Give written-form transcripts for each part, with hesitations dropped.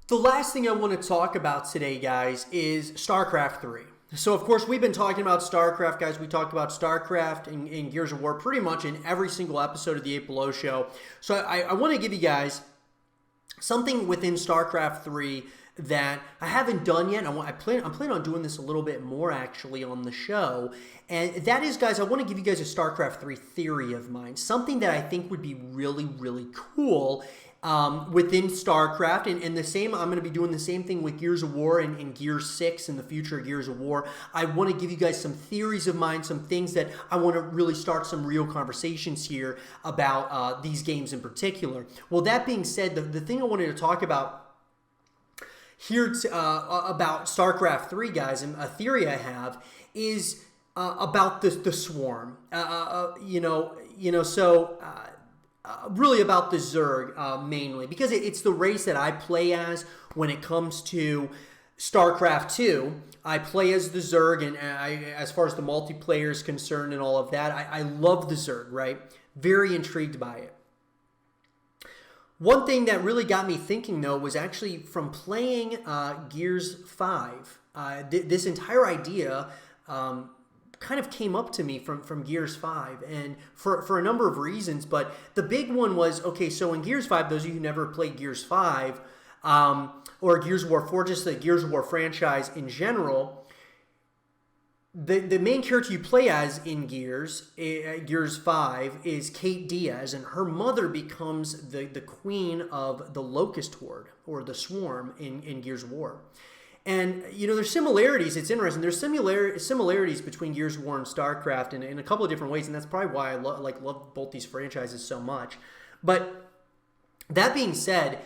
The last thing I want to talk about today, guys, is StarCraft 3. So, of course, we've been talking about StarCraft, guys. We talked about StarCraft and Gears of War pretty much in every single episode of the 8 Below Show. So I want to give you guys something within StarCraft 3 that I haven't done yet. I'm planning on doing this a little bit more, actually, on the show. And that is, guys, I want to give you guys a StarCraft 3 theory of mine. Something that I think would be really, really cool within StarCraft, and the same, I'm going to be doing the same thing with Gears of War and Gears 6 and the future of Gears of War. I want to give you guys some theories of mine, some things that I want to really start some real conversations here about these games in particular. Well, that being said, the thing I wanted to talk about here about StarCraft 3, guys, and a theory I have is about the swarm. Really about the Zerg mainly, because it's the race that I play as when it comes to StarCraft 2. I play as the Zerg, and as far as the multiplayer is concerned and all of that, I love the Zerg, right? Very intrigued by it. One thing that really got me thinking, though, was actually from playing Gears 5. This entire idea kind of came up to me from Gears 5, and for a number of reasons, but the big one was, okay, so in Gears 5, those of you who never played Gears 5, or Gears of War 4, just the Gears of War franchise in general, the main character you play as in Gears 5 is Kate Diaz, and her mother becomes the queen of the Locust Horde, or the Swarm in Gears of War. And, there's similarities. It's interesting. There's similarities between Gears of War and StarCraft in a couple of different ways, and that's probably why I love both these franchises so much. But that being said,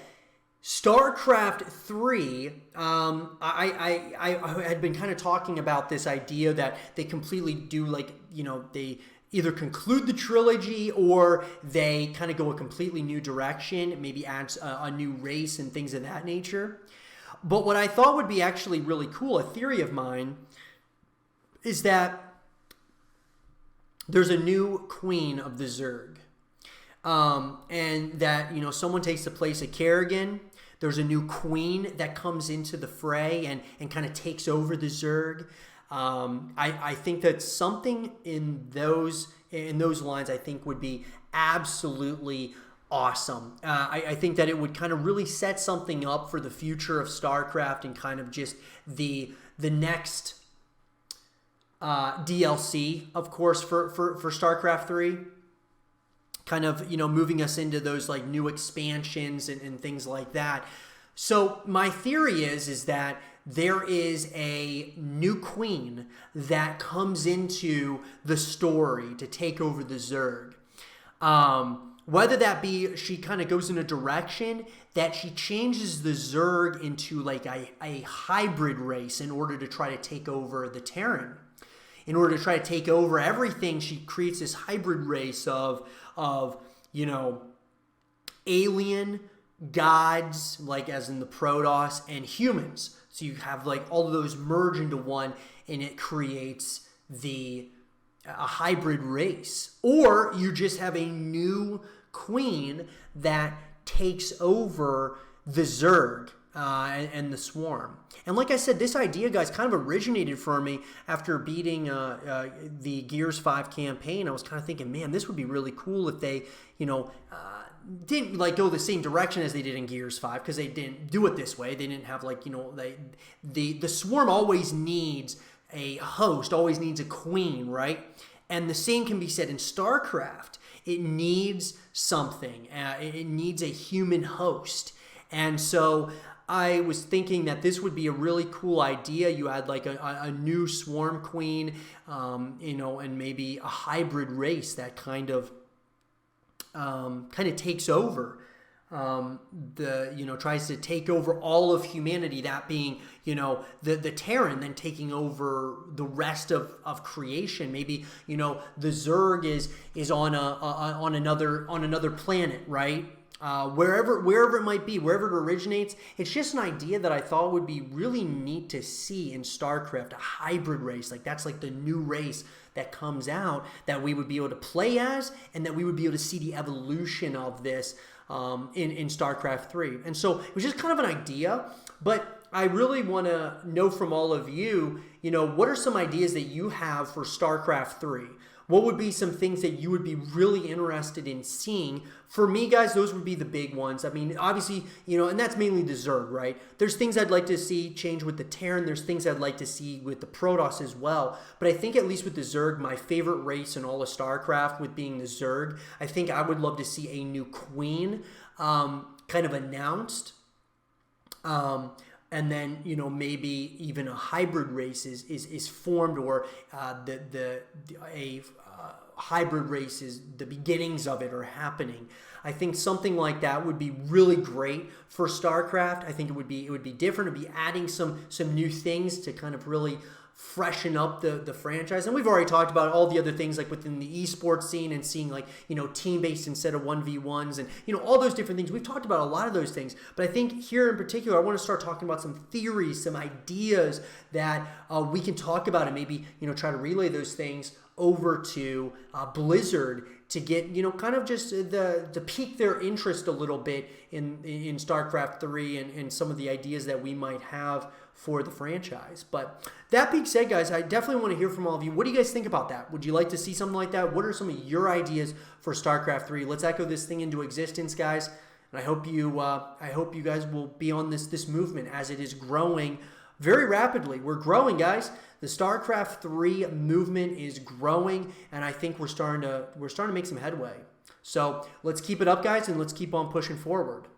StarCraft 3, I had been kind of talking about this idea that they completely do, they either conclude the trilogy or they kind of go a completely new direction, maybe adds a new race and things of that nature. But what I thought would be actually really cool, a theory of mine, is that there's a new queen of the Zerg. And that, someone takes the place of Kerrigan. There's a new queen that comes into the fray and kind of takes over the Zerg. I think that something in those lines I think would be absolutely awesome. I think that it would kind of really set something up for the future of StarCraft and kind of just the next DLC, of course, for StarCraft 3. Kind of, moving us into those like new expansions and things like that. So my theory is that there is a new queen that comes into the story to take over the Zerg. Whether that be she kind of goes in a direction that she changes the Zerg into like a hybrid race in order to try to take over the Terran. In order to try to take over everything, she creates this hybrid race of alien gods, like as in the Protoss, and humans. So you have like all of those merge into one, and it creates a hybrid race. Or you just have a new queen that takes over the Zerg and the Swarm. And like I said, this idea, guys, kind of originated for me after beating the Gears 5 campaign. I was kind of thinking, man, this would be really cool if they, didn't like go the same direction as they did in Gears 5, because they didn't do it this way. They didn't have like, the Swarm always needs a host, always needs a queen, right? And the same can be said in StarCraft. It needs something. It needs a human host. And so I was thinking that this would be a really cool idea. You had like a new Swarm queen, and maybe a hybrid race that kind of takes over. Tries to take over all of humanity, that being, the Terran then taking over the rest of creation. Maybe, the Zerg is on another planet, right? Wherever it might be, wherever it originates. It's just an idea that I thought would be really neat to see in StarCraft, a hybrid race. Like that's like the new race that comes out that we would be able to play as, and that we would be able to see the evolution of this in StarCraft 3. And so it was just kind of an idea, but I really want to know from all of you, what are some ideas that you have for StarCraft 3? What would be some things that you would be really interested in seeing? For me, guys, those would be the big ones. I mean, obviously, and that's mainly the Zerg, right? There's things I'd like to see change with the Terran. There's things I'd like to see with the Protoss as well. But I think at least with the Zerg, my favorite race in all of StarCraft with being the Zerg, I think I would love to see a new queen kind of announced. And then, maybe even a hybrid race is formed, or a hybrid race is the beginnings of it are happening. I think something like that would be really great for StarCraft. I think it would be different. It'd be adding some new things to kind of really freshen up the franchise. And we've already talked about all the other things like within the esports scene and seeing like, team-based instead of 1v1s and, all those different things. We've talked about a lot of those things. But I think here in particular, I want to start talking about some theories, some ideas that we can talk about and maybe, try to relay those things over to Blizzard to get, kind of just to pique their interest a little bit in StarCraft 3 and some of the ideas that we might have for the franchise. But that being said, guys, I definitely want to hear from all of you. What do you guys think about that? Would you like to see something like that? What are some of your ideas for StarCraft 3? Let's echo this thing into existence, guys. And I hope you guys will be on this movement as it is growing very rapidly. We're growing, guys. The StarCraft 3 movement is growing, and I think we're starting to make some headway. So let's keep it up, guys, and let's keep on pushing forward.